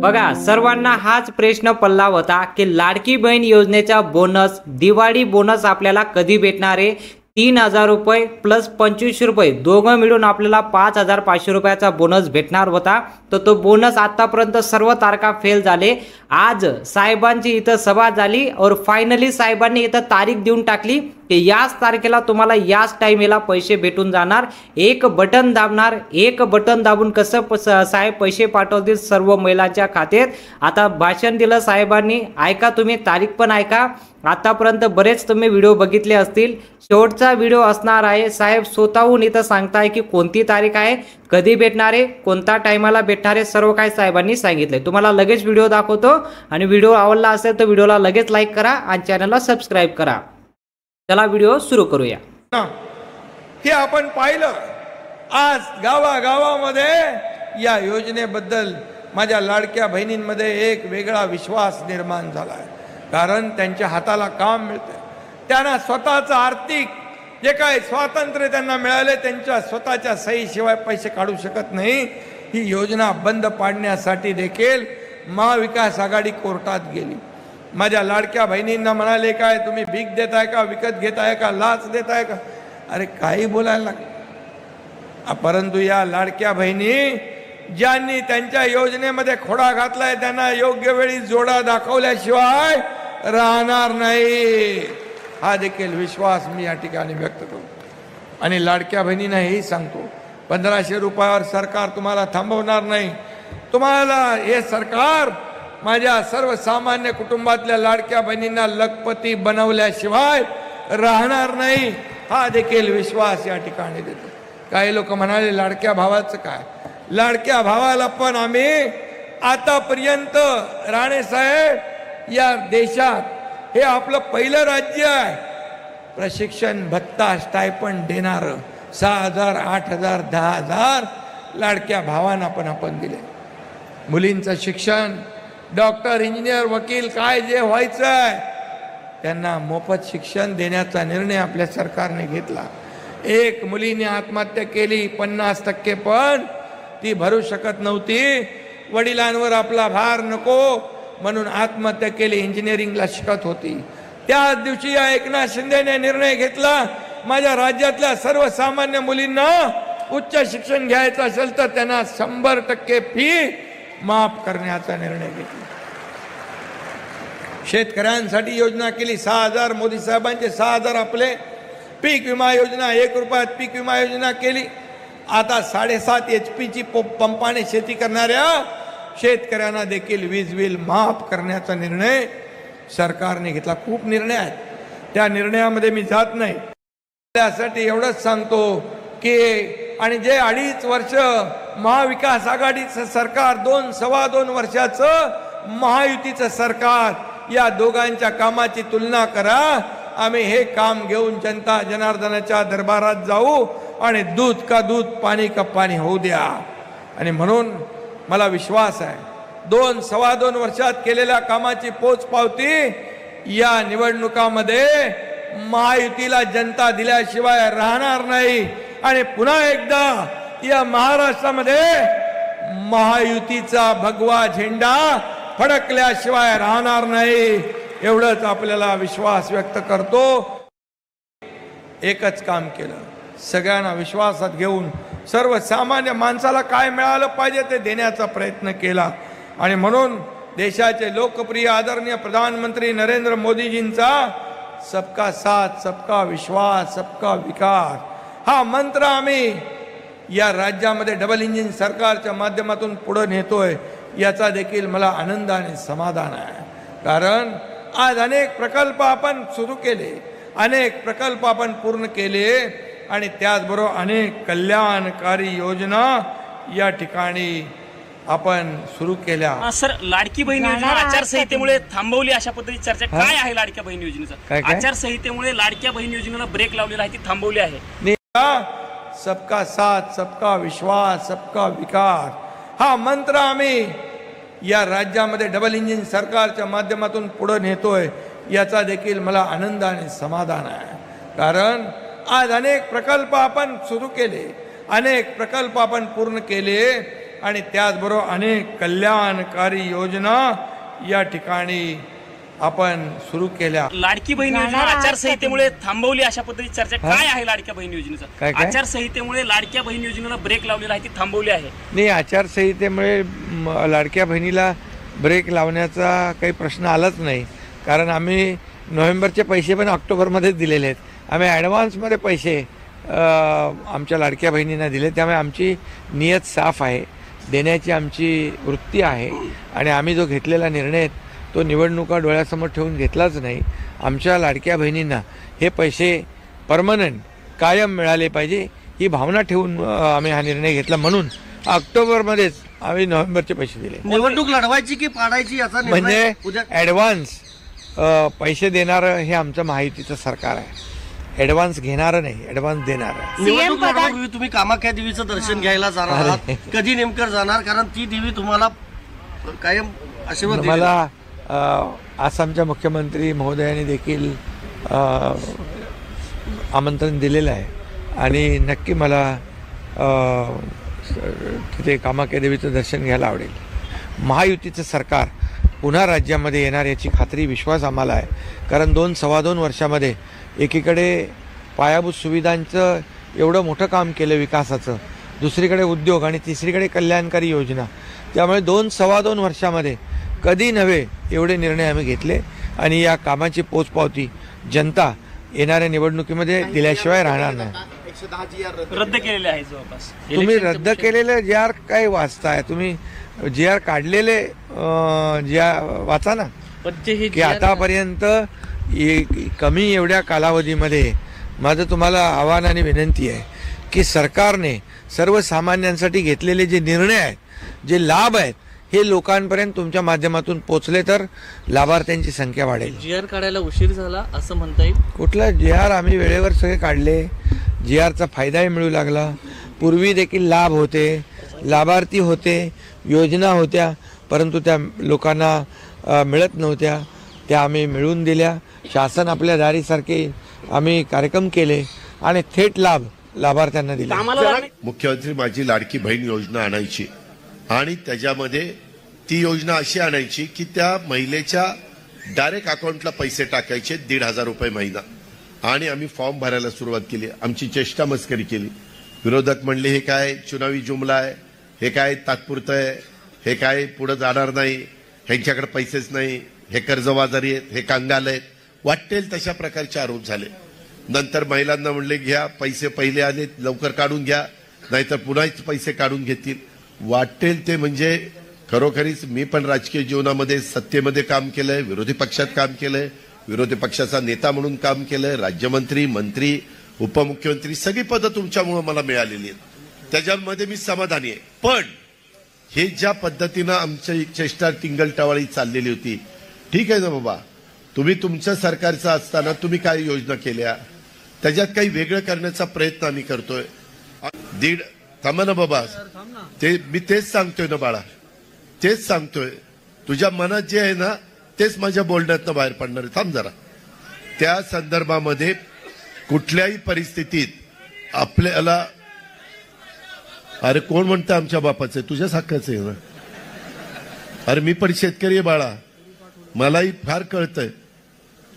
बघा, सर्वांना हाच प्रश्न पडला होता की लाडकी बहीण योजनेचा बोनस, दिवाळी बोनस आपल्याला कधी भेटणार आहे। 3000 रुपये प्लस 25 रुपये दोघं मिळून आपल्याला 5500 रुपयाचा बोनस भेटणार होता। तर तो बोनस आतापर्यंत सर्व तारखा फेल झाले। आज साहेबांची इथं सभा झाली और फायनली साहेबांनी इथं तारीख देऊन टाकली की याच तारखेला तुम्हाला याच टाइमला पैसे भेटून जाणार। एक बटन दाबणार, एक बटन दाबून कसं साहेब पैसे पाठवतील सर्व महिलांच्या खात्यात। आता भाषण दिलं साहेबांनी, ऐका तुम्ही, तारीख पण ऐका। आतापर्यंत बरेच तुम्ही व्हिडिओ बघितले असतील, शेवटचा व्हिडिओ असणार आहे। साहेब स्वतःहून इथं सांगताय की कोणती तारीख आहे, कधी भेटणार आहे, कोणत्या टायमाला भेटणार आहे, सर्व काही साहेबांनी सांगितले। तुम्हाला लगेच व्हिडिओ दाखवतो आणि व्हिडिओ आवडला असेल तर व्हिडिओला लगेच लाईक करा आणि चॅनलला सबस्क्राइब करा। चला व्हिडिओ सुरू करूया। हे आपण पाहिलं आज गावागावामध्ये या योजनेबद्दल माझ्या लाडक्या बहिणींमध्ये एक वेगळा विश्वास निर्माण झाला आहे। कारण त्यांच्या हाताला काम मिळते, त्यांना स्वतःचं आर्थिक जे काही स्वातंत्र्य त्यांना मिळाले, त्यांच्या स्वतःच्या सहीशिवाय पैसे काढू शकत नाही। ही योजना बंद पाडण्यासाठी देखील महाविकास आघाडी कोर्टात गेली। माझ्या लाडक्या बहिणींना म्हणाले, काय तुम्ही भीक देताय का, विकत घेताय का, लाच देताय का? अरे काही बोलायला लागले। परंतु या लाडक्या बहिणी ज्यांनी त्यांच्या योजनेमध्ये खोडा घातलाय त्यांना योग्य वेळी जोडा दाखवल्याशिवाय राहणार नाही, हा देखील विश्वास मी या ठिकाणी व्यक्त करतो। आणि लाडक्या बहिणींना हेही सांगतो, 1500 रुपयावर सरकार तुम्हाला थांबवणार नाही। तुम्हाला हे सरकार माझ्या सर्वसामान्य कुटुंबातल्या लाडक्या बहिणींना लखपती बनवल्याशिवाय राहणार नाही, हा देखील विश्वास या ठिकाणी देतो। काही लोक म्हणाले लाडक्या भावाचं काय, लाडक्या भावाला पण आम्ही आतापर्यंत राणे साहेब या देशात हे आपलं पहिलं राज्य आहे प्रशिक्षण भत्ता स्टायपंड देणारं। 6000, 8000, 10000 लाडक्या भावांना पण आपण दिले। मुलींचं शिक्षण, डॉक्टर, इंजिनियर, वकील काय जे व्हायचं आहे त्यांना मोफत शिक्षण देण्याचा निर्णय आपल्या सरकारने घेतला। एक मुलीने आत्महत्या केली, 50% पण ती भरू शकत नव्हती, वडिलांवर आपला भार नको म्हणून आत्महत्या केली, इंजिनिअरिंगला शिकत होती। त्याच दिवशी या एकनाथ शिंदेने निर्णय घेतला, माझ्या राज्यातल्या सर्वसामान्य मुलींना उच्च शिक्षण घ्यायचं असेल तर त्यांना 100% फी माफ करण्याचा निर्णय घेतला। शेतकऱ्यांसाठी योजना केली, 6000 मोदी साहेबांचे 6000 आपले। पीक विमा योजना, 1 रुपयात पीक विमा योजना केली। आता 7.5 HP पंपाने शेती करणाऱ्या शेतकऱ्यांना देखील वीज बिल माफ करण्याचा निर्णय सरकारने घेतला। खूप निर्णय आहेत, त्या निर्णयामध्ये मी जात नाही। त्यासाठी एवढंच सांगतो की आणि जे 2.5 वर्ष महाविकास आघाडीचं सरकार, 2-2.25 वर्षाचं महायुतीचं सरकार, या दोघांच्या कामाची तुलना करा। आम्ही हे काम घेऊन जनता जनार्दनाच्या दरबारात जाऊ आणि दूध का दूध, पाणी का पाणी होऊ द्या। आणि म्हणून मला विश्वास आहे 2-2.25 वर्षात केलेल्या कामाची पोचपावती या निवडणुकामध्ये महायुतीला जनता दिल्याशिवाय राहणार नाही। आणि पुन्हा एकदा या महाराष्ट्रामध्ये महायुतीचा भगवा झेंडा फडकल्याशिवाय राहणार नाही, एवढंच आपल्याला विश्वास व्यक्त करतो। एकच काम केलं, सगळ्यांना विश्वासात घेऊन सर्वसामान्य माणसाला काय मिळालं पाहिजे ते देण्याचा प्रयत्न केला। आणि म्हणून देशाचे लोकप्रिय आदरणीय प्रधानमंत्री नरेंद्र मोदीजींचा सबका साथ, सबका विश्वास, सबका विकास हा मंत्र आम्ही या राज्यामध्ये डबल इंजिन सरकारच्या माध्यमातून पुढे नेतोय, याचा देखील मला आनंद आणि समाधान आहे। कारण आज अनेक प्रकल्प आपण सुरू केले, अनेक प्रकल्प आपण पूर्ण केले आणि त्याचबरोबर अनेक कल्याणकारी योजना या ठिकाणी आपण सुरू केल्या। सर, लाडकी बहीण योजना आचारसंहितेमुळे थांबवली अशा पद्धतीची चर्चा काय आहे? लाडक्या बहीण योजनेचा आचारसंहितेमुळे लाडक्या बहीण योजनेला ब्रेक लावलेला आहे, ती थांबवली आहे। सबका साथ, सबका विश्वास, सबका विकास हा मंत्र आम्ही या राज्यामध्ये डबल इंजिन सरकारच्या माध्यमातून पुढे नेतोय, याचा देखील मला आनंद आणि समाधान आहे। कारण आज अनेक प्रकल्प आपण सुरू केले, अनेक प्रकल्प आपण पूर्ण केले आणि त्याचबरोबर अनेक कल्याणकारी योजना या ठिकाणी आपण सुरू केल्या. लाडकी बहीण योजना आचारसंहितेमुळे थांबवली अशा पद्धतीची चर्चा काय आहे लाडक्या बहीण योजनेचा? आचारसंहितेमुळे लाडक्या बहीण योजनेला ब्रेक लावलेला आहे, ती थांबवली आहे. नाही, आचारसंहितेमुळे लाडक्या बहिणीला ब्रेक लावण्याचा काही प्रश्न आलाच नाही, कारण आम्ही नोव्हेंबरचे पैसे पण ऑक्टोबरमध्येच दिलेले आहेत. आम्ही ॲडव्हान्समध्ये पैसे आमच्या लाडक्या बहिणींना दिले, त्यामुळे आमची नियत साफ आहे, देण्याची आमची वृत्ती आहे. आणि आम्ही जो घेतलेला निर्णय तो निवडणुका डोळ्यासमोर ठेवून घेतलाच नाही. आमच्या लाडक्या बहिणींना हे पैसे परमनंट कायम मिळाले पाहिजे ही भावना ठेवून आम्ही हा निर्णय घेतला. म्हणून ऑक्टोबरमध्येच आम्ही नोव्हेंबरचे पैसे दिले. निवडणूक लढवायची की पाडायची याचा म्हणजे ॲडव्हान्स पैसे देणारं हे आमचं महायुतीचं सरकार आहे. ॲडव्हान्स घेणारं नाही, ॲडव्हान्स देणारं. निवडणूक लढवावी. तुम्ही कामाख्या देवीचं दर्शन घ्यायला जाणार आहात, कधी नेमकं जाणार? कारण ती देवी तुम्हाला कायम आशीर्वाद देईल. मला आसामच्या मुख्यमंत्री महोदयांनी देखील आमंत्रण दिलेलं आहे आणि नक्की मला तिथे कामाख्या देवीचं दर्शन घ्यायला आवडेल. महायुतीचं सरकार पुन्हा राज्यामध्ये येणार याची खात्री विश्वास आम्हाला आहे, कारण 2-2.25 वर्षामध्ये एकीकडे पायाभूत सुविधांचं एवढं मोठं काम केलं विकासाचं, दुसरीकडे उद्योग आणि तिसरीकडे कल्याणकारी योजना. त्यामुळे 2-2.25 वर्षामध्ये कधी नव्हे एवढे निर्णय आम्ही घेतले आणि या कामाची पोचपावती जनता येणाऱ्या निवडणुकीमध्ये दिल्याशिवाय राहणार नाही. रद्द केलेले आहे जवळपास. तुम्ही रद्द केलेले जी आर काय वाचताय? तुम्ही जी आर काढलेले जी आर वाचा ना, की आतापर्यंत कमी एवढ्या कालावधीमध्ये माझं तुम्हाला आव्हान आणि विनंती आहे की सरकारने सर्वसामान्यांसाठी घेतलेले जे निर्णय आहेत, जे लाभ आहेत, हे लोकांपर्यंत तुमच्या माध्यमातून पोचले तर लाभार्थ्यांची संख्या वाढेल. जी आर काढायला उशीर झाला असं म्हणता येईल? कुठला जी आर? आम्ही वेळेवर सगळे काढले, जी आरचा फायदाही मिळू लागला. पूर्वी देखील लाभ होते, लाभार्थी होते, योजना होत्या, परंतु त्या लोकांना मिळत नव्हत्या, त्या आम्ही मिळवून दिल्या. शासन आपल्या दारीसारखे आम्ही कार्यक्रम केले आणि थेट लाभ लाभार्थ्यांना दिले. मुख्यमंत्री माझी लाडकी बहीण योजना आणायची आणि त्याच्यामध्ये ती योजना अशी आणायची की त्या महिलेच्या डायरेक्ट अकाउंटला पैसे टाकायचे 1,500 रुपये महिना. आणि आम्ही फॉर्म भरायला सुरुवात केली. आमची चेष्टा मस्करी केली. विरोधक म्हणले हे काय चुनावी जुमला आहे, हे काय तात्पुरतं आहे, हे काय पुढे जाणार नाही, ह्यांच्याकडे पैसेच नाही, हे कर्जबाजारी आहेत, हे कांगाल आहेत, वाटेल तशा प्रकारचे आरोप झाले. नंतर महिलांना म्हणले घ्या पैसे, पहिले आले लवकर काढून घ्या, नाहीतर पुन्हाच पैसे काढून घेतील. वाटेल ते म्हणजे खरोखरीच मी पण राजकीय जीवनामध्ये सत्तेमध्ये काम केलंय, विरोधी पक्षात काम केलंय, विरोधी पक्षाचा नेता म्हणून काम केलंय, राज्यमंत्री, मंत्री, उपमुख्यमंत्री सगळी पदं तुमच्यामुळे मला मिळालेली आहेत, त्याच्यामध्ये मी समाधानी आहे. पण हे ज्या पद्धतीनं आमची चेष्टा टिंगलटावाळी चाललेली होती, ठीक आहे ना बाबा, तुम्ही तुमच्या सरकारचा असताना तुम्ही काय योजना केल्या, त्याच्यात काही वेगळं करण्याचा प्रयत्न आम्ही करतोय. थांबा ना बाबा, ते मी तेच सांगतोय ना बाळा, तेच सांगतोय. तुझ्या मनात जे आहे ना तेच माझ्या बोलण्यातनं बाहेर पडणार आहे. थांब जरा. त्या संदर्भामध्ये कुठल्याही परिस्थितीत आपल्याला, अरे कोण म्हणतं आमच्या बापाचं, तुझ्याच हक्काचं आहे ना. अरे मी पण शेतकरी आहे बाळा, मलाही फार कळतंय.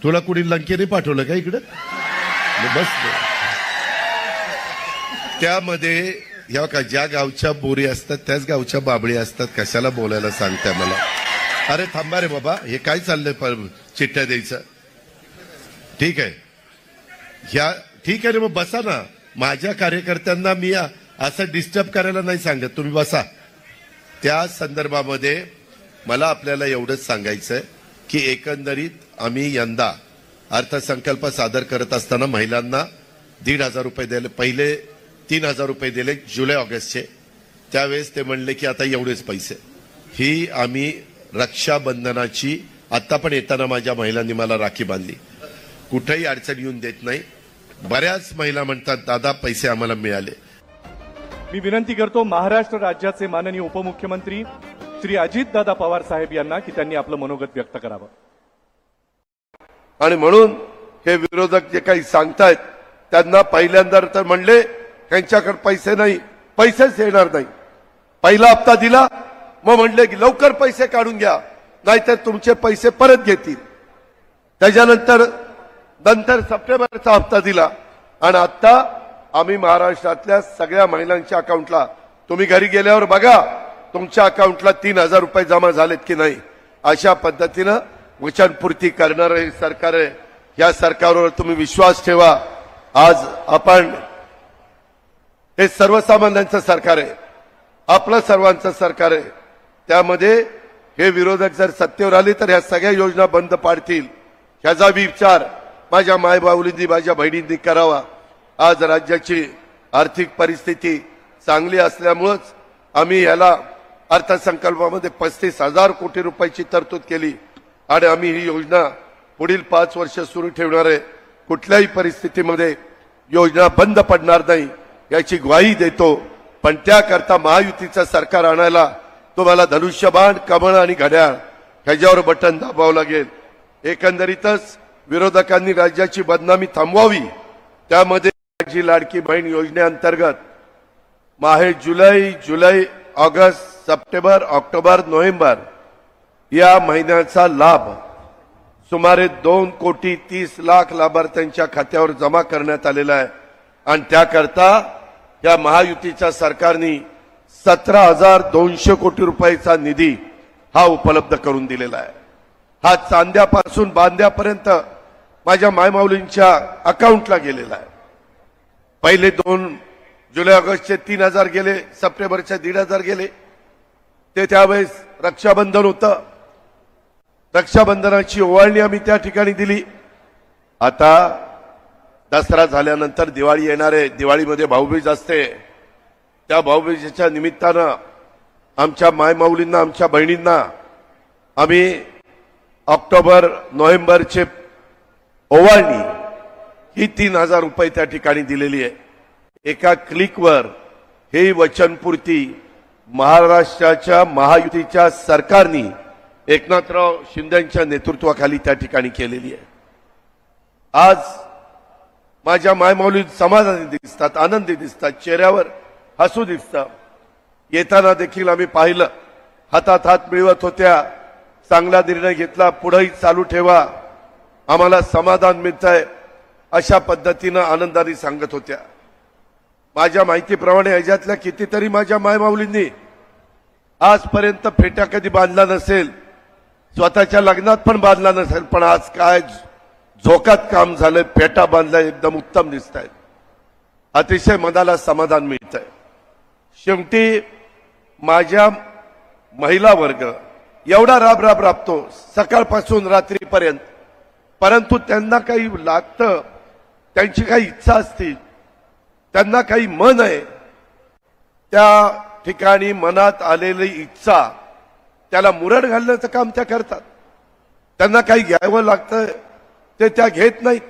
तुला कुणी लंकेने पाठवलं का इकडं? बस त्यामध्ये ह्या का ज्या गावच्या बोरी असतात त्याच गावच्या बाबळी असतात. कशाला बोलायला सांगताय मला? अरे थांबा रे बाबा, हे काय चाललंय चिठ्ठ्या द्यायचं? ठीक आहे, ह्या ठीक आहे रे, मग बसा ना. माझ्या कार्यकर्त्यांना मी असं डिस्टर्ब करायला नाही सांगत, तुम्ही बसा. त्या संदर्भामध्ये मला आपल्याला एवढंच सांगायचंय की एकंदरीत आम्ही यंदा अर्थसंकल्प सादर करत असताना महिलांना 1,500 रुपये दिले. पहिले 3,000 रुपये दिले जुलै ऑगस्टचे. त्यावेळेस ते म्हणले की आता एवढेच पैसे. ही आम्ही रक्षाबंधनाची, आता पण येताना माझ्या महिलांनी मला राखी बांधली, कुठेही अडचण येऊन देत नाही. बऱ्याच महिला म्हणतात दादा पैसे आम्हाला मिळाले. मी विनंती करतो महाराष्ट्र राज्याचे माननीय उपमुख्यमंत्री श्री अजितदादा पवार साहेब यांना की त्यांनी आपलं मनोगत व्यक्त करावं. आणि म्हणून हे विरोधक जे काही सांगतायत त्यांना पहिल्यांदा तर म्हणले त्यांच्याकडे पैसे नाही, पैसेच येणार नाही. पहिला हप्ता दिला, मग म्हणले की लवकर पैसे काढून घ्या नाहीतर तुमचे पैसे परत घेतील. त्याच्यानंतर सप्टेंबरचा हप्ता दिला आणि आता आम्ही महाराष्ट्रातल्या सगळ्या महिलांच्या अकाउंटला, तुम्ही घरी गेल्यावर बघा तुमच्या अकाउंटला 3,000 रुपये जमा झालेत की नाही. अशा पद्धतीनं वचनपूर्ती करणारं हे सरकार आहे. या सरकारवर तुम्ही विश्वास ठेवा. आज आपण हे सर्वसामान्यांचं सरकार आहे, आपलं सर्वांचं सरकार आहे. त्यामध्ये हे विरोधक जर सत्तेवर आले तर ह्या सगळ्या योजना बंद पाडतील, ह्याचा विचार माझ्या मायबाऊलींनी, माझ्या बहिणींनी करावा. आज राज्याची आर्थिक परिस्थिती चांगली असल्यामुळेच आम्ही याला अर्थसंकल्पामध्ये 35,000 कोटी रुपयाची तरतूद केली आणि आम्ही ही योजना पुढील 5 वर्ष सुरू ठेवणार आहे. कुठल्याही परिस्थितीमध्ये योजना बंद पडणार नाही याची ग्वाही देतो. पण त्याकरता महायुतीचं सरकार आणायला तुम्हाला धनुष्यबाण, कमळ आणि घड्याळ ह्याच्यावर बटन दाबावं लागेल. एकंदरीतच विरोधकांनी राज्याची बदनामी थांबवावी. त्यामध्ये माझी लाडकी बहीण योजनेअंतर्गत जुलै, ऑगस्ट, सप्टेंबर, ऑक्टोबर, नोव्हेंबर या महिन्याचा लाभ सुमारे 2,30,00,000 लाभार्थ्यांच्या खात्यावर जमा करण्यात आलेला आहे. आणि त्याकरता या महायुतीच्या सरकारने 17,200 कोटी रुपयाचा निधी हा उपलब्ध करून दिलेला आहे. हा चांद्यापासून बांद्यापर्यंत माझ्या मायमाऊलींच्या अकाउंटला गेलेला आहे. पहिले 2 जुलै ऑगस्टचे 3,000 गेले, सप्टेंबरचे 1,500 गेले. ते त्यावेळेस रक्षाबंधन होतं, रक्षाबंधनाची ओवाळणी आम्ही त्या ठिकाणी दिली. आता दसरा झाल्यानंतर दिवाळी येणार आहे. दिवाळीमध्ये भाऊबीज असते. त्या भाऊबीजेच्या निमित्तानं आमच्या मायमाऊलींना, आमच्या बहिणींना आम्ही ऑक्टोबर, नोव्हेंबरचे ओवाळणी ही 3,000 रुपये त्या ठिकाणी दिलेली आहे. एका क्लिकवर हे वचनपूर्ती महाराष्ट्राच्या महायुतीच्या सरकारने एकनाथराव शिंदेच्या नेतृत्वाखाली त्या ठिकाणी केलेली आहे. आज माझ्या मायमाऊली समाधानी दिसतात, आनंदी दिसतात, चेहऱ्यावर हसू दिसतं. येताना देखील आम्ही पाहिलं, हातात हात मिळवत होत्या. चांगला निर्णय घेतला, पुढेही चालू ठेवा, आम्हाला समाधान मिळतंय अशा पद्धतीनं आनंदाने सांगत होत्या. माझ्या माहितीप्रमाणे ह्याच्यातल्या कितीतरी माझ्या मायमाऊलींनी आजपर्यंत फेटा कधी बांधला नसेल, स्वतःच्या लग्नात पण बांधला नसेल, पण आज काय झोकात काम झालंय, फेटा बांधलाय, एकदम उत्तम दिसत आहेत. अतिशय मनाला समाधान मिळतंय. शेवटी माझ्या महिला वर्ग एवढा राबतो सकाळपासून रात्रीपर्यंत, परंतु त्यांना काही लागतं, त्यांची काही इच्छा असतील, त्यांना काही मन आहे, त्या ठिकाणी मनात आलेली इच्छा त्याला मुरड घालण्याचं काम त्या करतात. त्यांना काही घ्यावं लागतं ते त्या घेत नाहीत,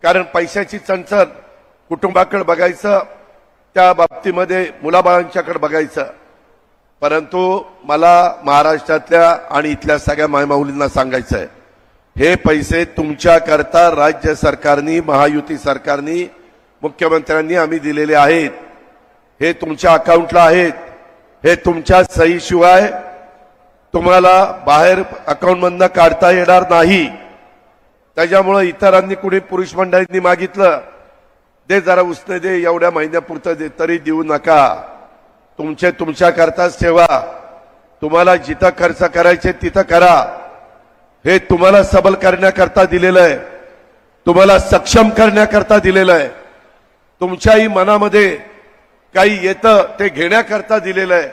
कारण पैशाची चणचण, कुटुंबाकडे बघायचं, त्या बाबतीमध्ये मुलाबाळांच्याकडे बघायचं. परंतु मला महाराष्ट्रातल्या आणि इथल्या सगळ्या मायमाऊलींना सांगायचं आहे, हे पैसे तुमच्याकरता राज्य सरकारनी, महायुती सरकारनी, मुख्यमंत्र्यांनी आम्ही दिलेले आहेत. हे तुमच्या अकाउंटला आहेत. हे तुमच्या सहीशिवाय तुम्हाला बाहेर अकाउंटमधनं काढता येणार नाही. त्याच्यामुळे इतरांनी कुणी पुरुष मंडळींनी मागितलं, दे जरा उसने दे, एवढ्या महिन्यापुरतं दे, तरी देऊ नका. तुमच्याकरताच ठेवा. तुम्हाला जिथं खर्च करायचे तिथं करा. हे तुम्हाला सबल करण्याकरता दिलेलं आहे, तुम्हाला सक्षम करण्याकरता दिलेलं आहे. तुमच्याही मनामध्ये काही येतं ते घेण्याकरता दिलेलं आहे.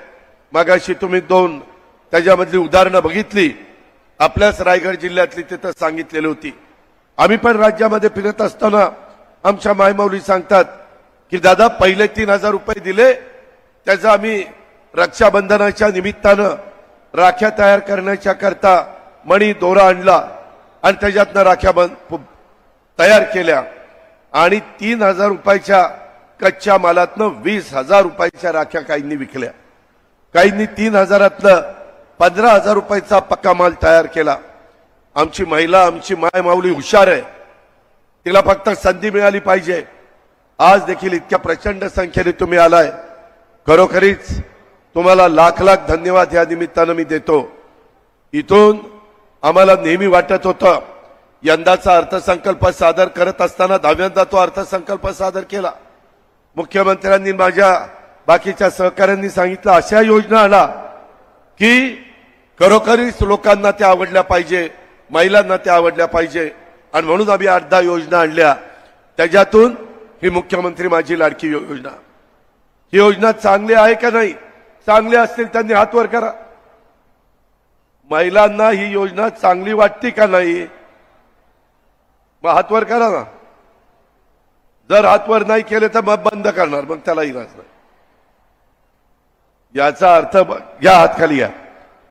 मगाशी तुम्ही 2 त्याच्यामधली उदाहरणं बघितली, आपल्याच रायगड जिल्ह्यातली तिथं सांगितलेली होती. आम्ही पण राज्यामध्ये फिरत असताना आमच्या मायमाऊली सांगतात की दादा पहिले 3,000 रुपये दिले, त्याचं आम्ही रक्षाबंधनाच्या निमित्तानं राख्या तयार करण्याच्या करता मणी दोरा आणला आणि त्याच्यातनं राख्या तयार केल्या आणि 3,000 रुपयाच्या कच्च्या मालातनं 20,000 रुपयाच्या राख्या काहींनी विकल्या. काहींनी 3,000तलं 15,000 रुपयाचा पक्का माल तयार केला. आमची महिला, आमची मायमाऊली हुशार आहे, तिला फक्त संधी मिळाली पाहिजे. आज देखील इतक्या प्रचंड संख्येने तुम्ही आलाय. खरोखरीच तुम्हाला लाख लाख धन्यवाद या निमित्तानं मी देतो. इथून आम्हाला नेहमी वाटत होतं यंदाचा अर्थसंकल्प सादर करत असताना 10व्यांदा तो अर्थसंकल्प सादर केला. मुख्यमंत्र्यांनी माझ्या बाकीच्या सहकाऱ्यांनी सांगितलं अशा योजना आणा की खरोखरीच लोकांना त्या आवडल्या पाहिजे, महिलांना त्या आवडल्या पाहिजे. आणि म्हणून आम्ही 8-10 योजना आणल्या. त्याच्यातून ही मुख्यमंत्री माझी लाडकी योजना. ही योजना चांगली आहे का नाही? चांगली असतील त्यांनी हात वर करा. महिलांना ही योजना चांगली वाटते का नाही? मग हात वर करा ना. जर हात वर नाही केले तर मग बंद करणार, मग त्याला इलाज नाही. याचा अर्थ घ्या, हात खाली घ्या.